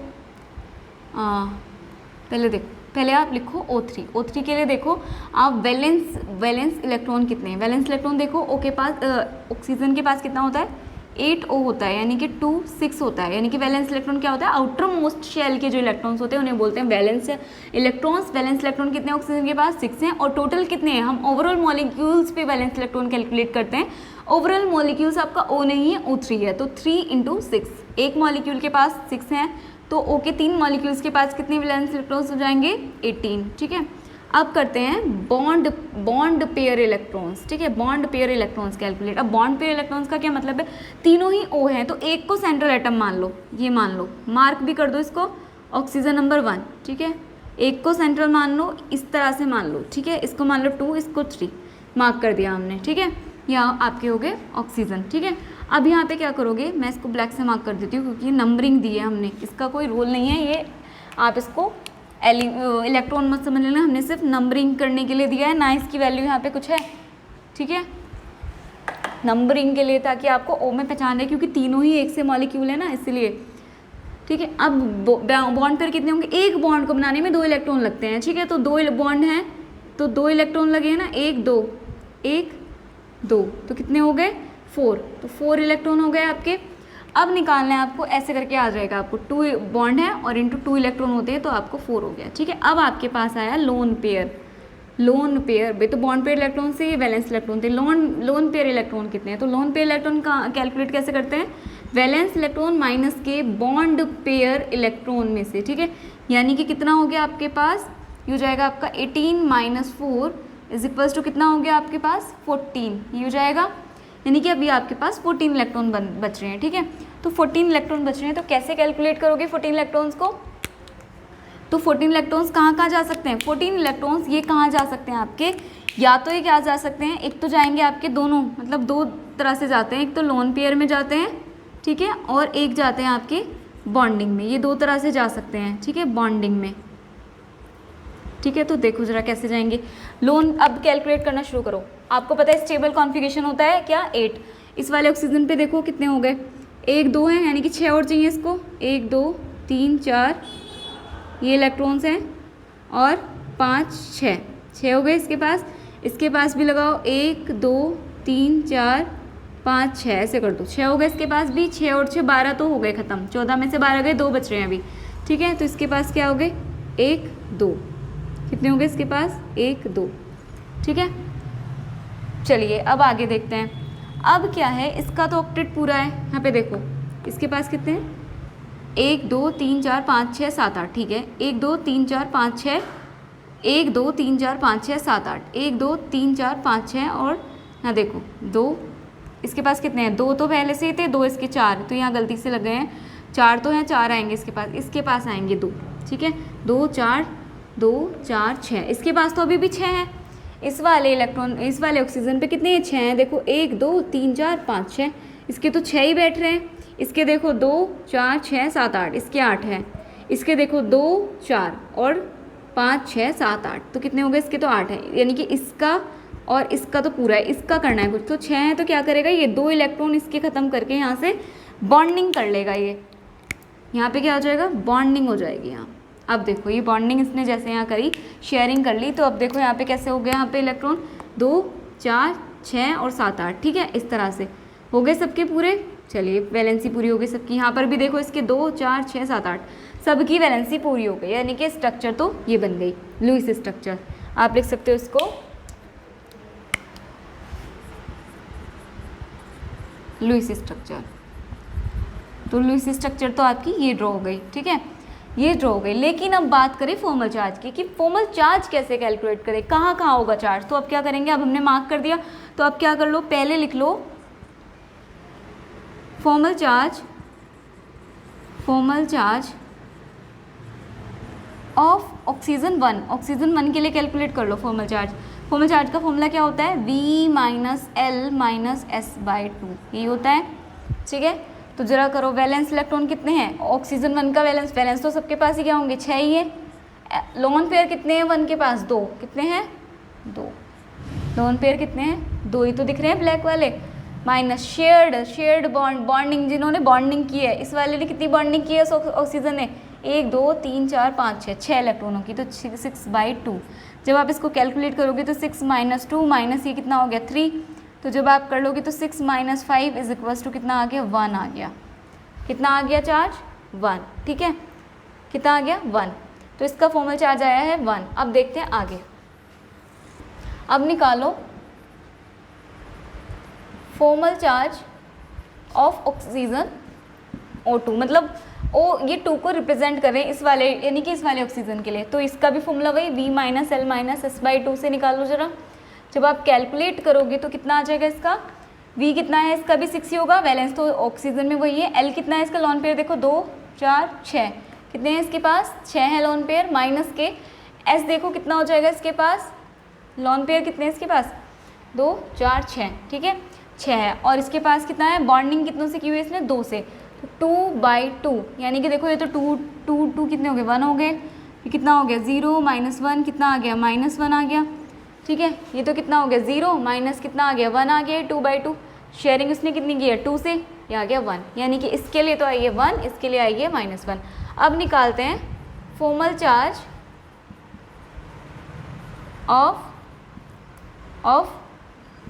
S1: पहले देखो पहले आप लिखो O3। O3 के लिए देखो आप वैलेंस इलेक्ट्रॉन कितने हैं, वैलेंस इलेक्ट्रॉन देखो O के पास, ऑक्सीजन के पास कितना होता है 8O होता है, यानी कि 2 6 होता है, यानी कि वैलेंस इलेक्ट्रॉन क्या होता है, आउटर मोस्ट शेल के जो इलेक्ट्रॉन्स होते हैं उन्हें बोलते हैं वैलेंस इलेक्ट्रॉन्स। वैलेंस इलेक्ट्रॉन कितने हैं ऑक्सीजन के पास 6 हैं, और टोटल कितने हैं, हम ओवरऑल मॉलिक्यूल्स पे वैलेंस इलेक्ट्रॉन कैलकुलेट करते हैं। ओवरऑल मॉलिक्यूल्स आपका O नहीं है O3 है, तो 3 × 6, एक मॉलिक्यूल के पास 6 हैं, तो O के 3 मॉलिक्यूल्स के पास कितने वैलेंस इलेक्ट्रॉन्स हो जाएंगे 18। ठीक है, अब करते हैं बॉन्ड पेयर इलेक्ट्रॉन्स। ठीक है, बॉन्ड पेयर इलेक्ट्रॉन्स कैलकुलेट। अब बॉन्ड पेयर इलेक्ट्रॉन्स का क्या मतलब है, तीनों ही O हैं, तो एक को सेंट्रल एटम मान लो, ये मान लो, मार्क भी कर दो इसको, ऑक्सीजन नंबर 1। ठीक है, एक को सेंट्रल मान लो, इस तरह से मान लो। ठीक है, इसको मान लो 2, इसको 3, मार्क कर दिया हमने। ठीक है, यहाँ आपके हो गए ऑक्सीजन। ठीक है, अब यहाँ पे क्या करोगे, मैं इसको ब्लैक से मार्क कर देती हूँ क्योंकि नंबरिंग दी है हमने, इसका कोई रोल नहीं है, ये आप इसको इलेक्ट्रॉन मत समझ लेना, हमने सिर्फ नंबरिंग करने के लिए दिया है, ना इसकी वैल्यू यहाँ पे कुछ है। ठीक है, नंबरिंग के लिए, ताकि आपको O में पहचान रहे, क्योंकि तीनों ही एक से मॉलिक्यूल है ना, इसलिए। ठीक है, अब बॉन्ड पेयर कितने होंगे, एक बॉन्ड को बनाने में 2 इलेक्ट्रॉन लगते हैं। ठीक है, तो 2 बॉन्ड हैं तो 2 इलेक्ट्रॉन लगे हैं ना, 1 2 1 2, तो कितने हो गए 4, तो 4 इलेक्ट्रॉन हो गए आपके। अब निकालना है आपको, ऐसे करके आ जाएगा आपको, 2 बॉन्ड है और इंटू 2 इलेक्ट्रॉन होते हैं, तो आपको 4 हो गया। ठीक है, अब आपके पास आया लोन पेयर भाई, तो बॉन्ड पेयर इलेक्ट्रॉन से ये वैलेंस इलेक्ट्रॉन थे। लोन पेयर इलेक्ट्रॉन कितने हैं, तो लोन पेयर इलेक्ट्रॉन का कैलकुलेट कैसे करते हैं, वैलेंस इलेक्ट्रॉन माइनस के बॉन्ड पेयर इलेक्ट्रॉन में से। ठीक है, यानी कि कितना हो गया आपके पास, ये हो जाएगा आपका 18 - 4 = कितना हो गया आपके पास 14, ये हो जाएगा, यानी कि अभी आपके पास 14 इलेक्ट्रॉन बच रहे हैं। ठीक है, तो 14 इलेक्ट्रॉन बच रहे हैं, तो कैसे कैलकुलेट करोगे 14 इलेक्ट्रॉन्स को, तो 14 इलेक्ट्रॉन्स कहाँ जा सकते हैं, 14 इलेक्ट्रॉन्स ये कहाँ जा सकते हैं आपके, या तो ये क्या जा सकते हैं, एक तो जाएंगे आपके दोनों, मतलब 2 तरह से जाते हैं, एक तो लोन पेयर में जाते हैं, ठीक है, और एक जाते हैं आपके बॉन्डिंग में, ये 2 तरह से जा सकते हैं। ठीक है, बॉन्डिंग में। ठीक है, तो देखो जरा कैसे जाएंगे लोन। अब कैलकुलेट करना शुरू करो, आपको पता है स्टेबल कॉन्फ़िगरेशन होता है क्या 8, इस वाले ऑक्सीजन पे देखो कितने हो गए, 1 2 हैं, यानी कि 6 और चाहिए इसको, 1 2 3 4 ये इलेक्ट्रॉन्स हैं, और 5 6 हो गए इसके पास भी लगाओ, 1 2 3 4 5 6, ऐसे कर दो, 6 हो गए इसके पास भी, 6 और 6 12 तो हो गए ख़त्म, 14 में से 12 गए, 2 बच रहे हैं अभी। ठीक है, तो इसके पास क्या हो गए 1 2, कितने हो गए इसके पास 1 2। ठीक है, चलिए अब आगे देखते हैं। अब क्या है, इसका तो ऑक्टेट पूरा है, यहाँ पे देखो इसके पास कितने हैं, 1 2 3 4 5 6 7 8। ठीक है, 1 2 3 4 5 6, 1 2 3 4 5 6 7 8, 1 2 3 4 5 6, और यहाँ देखो 2, इसके पास कितने हैं, 2 तो पहले से ही थे, 2 इसके 4, तो यहाँ गलती से लग गए हैं, 4 तो हैं, 4 आएंगे इसके पास आएंगे 2। ठीक है, 2 4 2 4 6, इसके पास तो अभी भी 6 हैं, इस वाले ऑक्सीजन पे कितने हैं 6 हैं, देखो 1 2 3 4 5 6, इसके तो 6 ही बैठ रहे हैं, इसके देखो 2 4 6 7 8, इसके 8 हैं, इसके देखो 2 4 और 5 6 7 8, तो कितने हो गए इसके तो 8 हैं, यानी कि इसका और इसका तो पूरा है, इसका करना है कुछ, तो 6 है, तो क्या करेगा ये 2 इलेक्ट्रॉन इसके ख़त्म करके यहाँ से बॉन्डिंग कर लेगा, ये यहाँ पे क्या हो जाएगा बॉन्डिंग हो जाएगी यहाँ। अब देखो ये बॉन्डिंग इसने जैसे यहाँ करी, शेयरिंग कर ली, तो अब देखो यहाँ पे कैसे हो गया, यहाँ पे इलेक्ट्रॉन 2 4 6 और 7 8। ठीक है, इस तरह से हो गए सबके पूरे। चलिए वैलेंसी पूरी हो गई सबकी, यहाँ पर भी देखो इसके 2 4 6 7 8 सबकी वैलेंसी पूरी हो गई, यानी कि स्ट्रक्चर तो ये बन गई लुईस स्ट्रक्चर। आप लिख सकते हो इसको लुईस स्ट्रक्चर। तो लुईस स्ट्रक्चर तो आपकी ये ड्रॉ हो गई। ठीक है, ये ड्रॉ हो गई। लेकिन अब बात करें फॉर्मल चार्ज की कि फॉर्मल चार्ज कैसे कैलकुलेट करें, कहाँ कहाँ होगा चार्ज। तो अब क्या करेंगे, अब हमने मार्क कर दिया, तो अब क्या कर लो, पहले लिख लो फॉर्मल चार्ज ऑफ ऑक्सीजन 1 के लिए कैलकुलेट कर लो फॉर्मल चार्ज। फॉर्मल चार्ज का फॉर्मूला क्या होता है, V - L - S/2, यही होता है। ठीक है, तो जरा करो वैलेंस इलेक्ट्रॉन कितने हैं ऑक्सीजन 1 का, वैलेंस तो सबके पास ही क्या होंगे 6 ही है। लोन पेयर कितने हैं 1 के पास 2, कितने हैं 2, लोन पेयर कितने हैं 2 ही तो दिख रहे हैं ब्लैक वाले, माइनस शेयर्ड बॉन्डिंग, जिन्होंने बॉन्डिंग की है, इस वाले ने कितनी बॉन्डिंग की है ऑक्सीजन ने 1 2 3 4 5 6 6 इलेक्ट्रॉनों की, तो 6/2। जब आप इसको कैलकुलेट करोगे तो 6 - 2 माइनस ये कितना हो गया 3, तो जब आप कर लोगे तो 6 - 5 इज इक्वल्स टू कितना आ गया 1 आ गया। कितना आ गया चार्ज 1, ठीक है, कितना आ गया 1, तो इसका फॉर्मल चार्ज आया है 1। अब देखते हैं आगे, अब निकालो formal charge of oxygen O2, मतलब ये 2 को रिप्रेजेंट कर रहे हैं इस वाले, यानी कि इस वाले ऑक्सीजन के लिए, तो इसका भी फॉर्मूला वही V - L - S/2 से निकालो जरा। जब आप कैलकुलेट करोगे तो कितना आ जाएगा इसका, V कितना है इसका भी 6 ही होगा, वैलेंस तो ऑक्सीजन में वही है। L कितना है इसका लोन पेयर, देखो 2 4 6, कितने हैं इसके पास 6 है लोन पेयर, माइनस के S देखो कितना हो जाएगा इसके पास, लोन पेयर कितने हैं इसके पास 2 4 6, ठीक है 6 है, और इसके पास कितना है, बॉन्डिंग कितनों से की हुई है इसने 2 से, तो 2/2, यानी कि देखो ये तो 2 कितने हो गए 1 हो गए, ये कितना हो गया 0 - 1 कितना आ गया -1 आ गया, ठीक है, ये तो कितना हो गया 0 माइनस कितना आ गया 1 आ गया, 2/2, शेयरिंग उसने कितनी की है 2 से, ये आ गया 1, यानी कि इसके लिए तो आई है 1, इसके लिए आई है -1। अब निकालते हैं फॉर्मल चार्ज ऑफ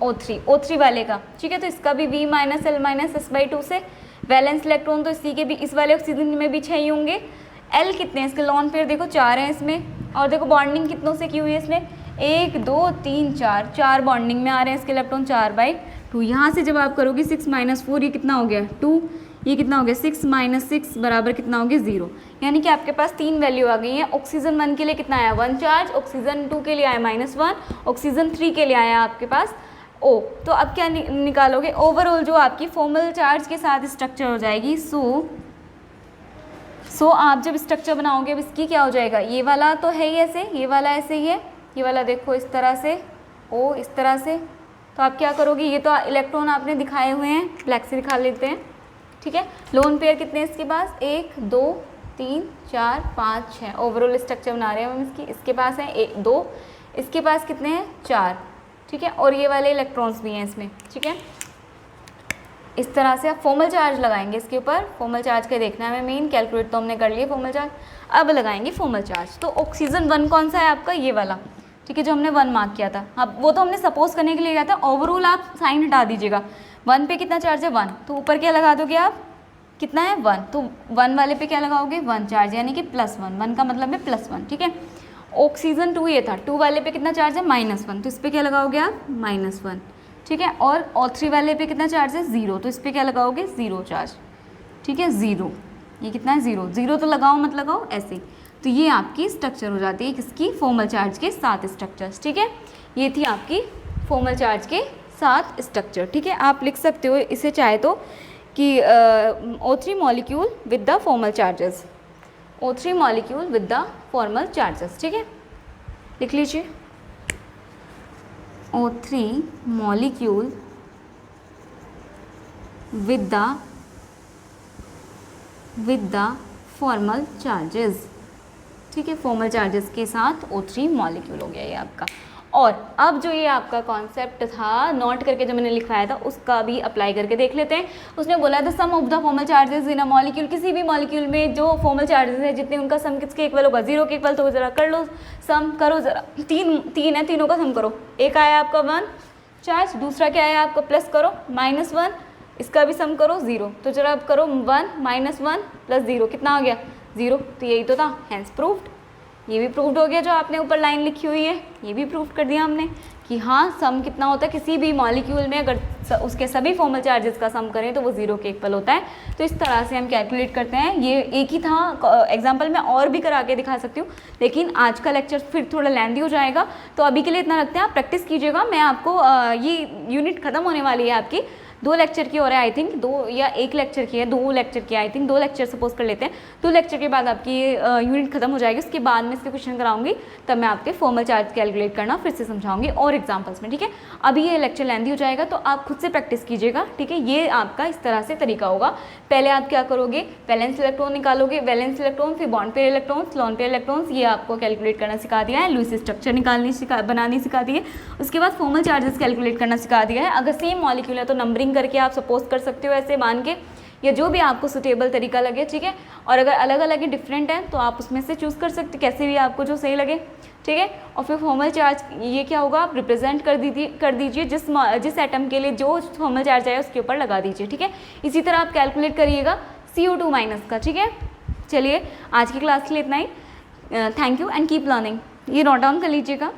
S1: O3 वाले का, ठीक है, तो इसका भी V - L - S/2 से, वैलेंस इलेक्ट्रॉन तो इसी के भी इस वाले ऑक्सीजन में भी 6 ही होंगे। L कितने हैं इसके लोन पेयर देखो 4 हैं इसमें, और देखो बॉन्डिंग कितनों से की हुई है इसने 1 2 3 4 बॉन्डिंग में आ रहे हैं इसके इलेक्ट्रॉन 4/2। यहाँ से जब आप करोगे 6 - 4 ये कितना हो गया 2, ये कितना हो गया 6 - 6 बराबर कितना हो गया 0, यानी कि आपके पास 3 वैल्यू आ गई है। ऑक्सीजन 1 के लिए कितना आया 1 चार्ज, ऑक्सीजन 2 के लिए आया -1, ऑक्सीजन 3 के लिए आया आपके पास O। तो अब क्या निकालोगे, ओवरऑल जो आपकी फॉर्मल चार्ज के साथ स्ट्रक्चर हो जाएगी। सो आप जब स्ट्रक्चर बनाओगे अब इसकी क्या हो जाएगा, ये वाला तो है ही ऐसे, ये वाला ऐसे ही है, ये वाला देखो इस तरह से O इस तरह से, तो आप क्या करोगे, ये तो इलेक्ट्रॉन आपने दिखाए हुए हैं, ब्लैक से दिखा लेते हैं, ठीक है। लोन पेयर कितने हैं इसके पास 1 2 3 4 5 6, ओवरऑल स्ट्रक्चर बना रहे हैं हम इसके पास है 1 2, इसके पास कितने हैं 4, ठीक है, और ये वाले इलेक्ट्रॉन्स भी हैं इसमें, ठीक है। इस तरह से आप फॉर्मल चार्ज लगाएंगे इसके ऊपर, फॉर्मल चार्ज का देखना है हमें मेन, कैलकुलेट तो हमने कर लिया फॉर्मल चार्ज, अब लगाएंगे फॉर्मल चार्ज। तो ऑक्सीजन 1 कौन सा है आपका, ये वाला, ठीक है, जो हमने 1 मार्क किया था। अब वो तो हमने सपोज करने के लिए किया था, ओवरऑल आप साइन हटा दीजिएगा, 1 पे कितना चार्ज है 1, तो ऊपर क्या लगा दोगे आप, कितना है 1, तो 1 वाले पे क्या लगाओगे 1 चार्ज, यानी कि +1, 1 का मतलब है +1, ठीक है। ऑक्सीजन 2 ये था, 2 वाले पे कितना चार्ज है -1, तो इस पर क्या लगाओगे आप -1, ठीक है, और O3 वाले पे कितना चार्ज है 0, तो इस पर क्या लगाओगे 0 चार्ज, ठीक है 0, ये कितना है 0 0, तो लगाओ मत लगाओ ऐसे, तो ये आपकी स्ट्रक्चर हो जाती है किसकी, फॉर्मल चार्ज के साथ स्ट्रक्चर्स, ठीक है। ये थी आपकी फॉर्मल चार्ज के साथ स्ट्रक्चर, ठीक है। आप लिख सकते हो इसे चाहे तो कि O3 molecule with the formal charges, O3 molecule with the formal charges, ठीक है, लिख लीजिए O3 molecule with the formal charges, ठीक है, फॉर्मल चार्जेस के साथ O3 मॉलिक्यूल हो गया ये आपका। और अब जो ये आपका कॉन्सेप्ट था नोट करके जो मैंने लिखवाया था उसका भी अप्लाई करके देख लेते हैं। उसने बोला था sum of the formal charges in a molecule, किसी भी मॉलिक्यूल में जो फॉर्मल चार्जेस है जितने उनका सम किसके इक्वल होगा 0 के इक्वल, तो जरा कर लो सम करो जरा, तीन है, तीनों का सम करो, एक आया आपका 1 चार्ज, दूसरा क्या आया आपका प्लस करो -1, इसका भी सम करो 0, तो जरा अब करो 1 - 1 + 0 कितना आ गया 0, तो यही तो था, हैंस प्रूव्ड। ये भी प्रूव्ड हो गया, जो आपने ऊपर लाइन लिखी हुई है ये भी प्रूव कर दिया हमने कि हाँ सम कितना होता है किसी भी मॉलिक्यूल में, अगर उसके सभी फॉर्मल चार्जेस का सम करें तो वो 0 के इक्वल होता है। तो इस तरह से हम कैलकुलेट करते हैं। ये एक ही था एग्जाम्पल, मैं और भी करा के दिखा सकती हूँ, लेकिन आज का लेक्चर फिर थोड़ा लेंथी हो जाएगा, तो अभी के लिए इतना रखते हैं, आप प्रैक्टिस कीजिएगा। मैं आपको ये यूनिट ख़त्म होने वाली है आपकी, 2 लेक्चर की हो रहा है आई थिंक, 2 या 1 लेक्चर की है, 2 लेक्चर की आई थिंक, 2 लेक्चर सपोज कर लेते हैं। 2 लेक्चर के बाद आपकी यूनिट खत्म हो जाएगी, उसके बाद में इसके क्वेश्चन कराऊंगी, तब मैं आपके फॉर्मल चार्ज कैलकुलेट करना फिर से समझाऊंगी और एग्जाम्पल्स में, ठीक है। अभी ये लेक्चर लेंथी हो जाएगा तो आप खुद से प्रैक्टिस कीजिएगा, ठीक है। ये आपका इस तरह से तरीका होगा। पहले आप क्या करोगे, वैलेंस इलेक्ट्रॉन निकालोगे, वैलेंस इलेक्ट्रॉन, फिर bond pair electrons, lone pair electrons, ये आपको कैलकुलेट करना सिखा दिया है, लुईस स्ट्रक्चर बनानी सिखा दी है। उसके बाद फॉर्मल चार्जेस कैलकुलेट करना सिखा दिया है। अगर सेम मॉलिक्यूल है तो नंबरिंग करके आप सपोज कर सकते हो ऐसे मान के या जो भी आपको सुटेबल तरीका लगे, ठीक है। और अगर अलग अलग ही डिफरेंट है तो आप उसमें से चूज़ कर सकते, कैसे भी आपको जो सही लगे, ठीक है। और फिर फॉर्मल चार्ज ये क्या होगा, आप रिप्रेजेंट कर दीजिए जिस एटम के लिए जो फॉर्मल चार्ज आया उसके ऊपर लगा दीजिए, ठीक है। इसी तरह आप कैलकुलेट करिएगा CO2 माइनस का, ठीक है। चलिए आज की क्लास के लिए इतना ही। Thank you and keep learning. ये नोट डाउन कर लीजिएगा।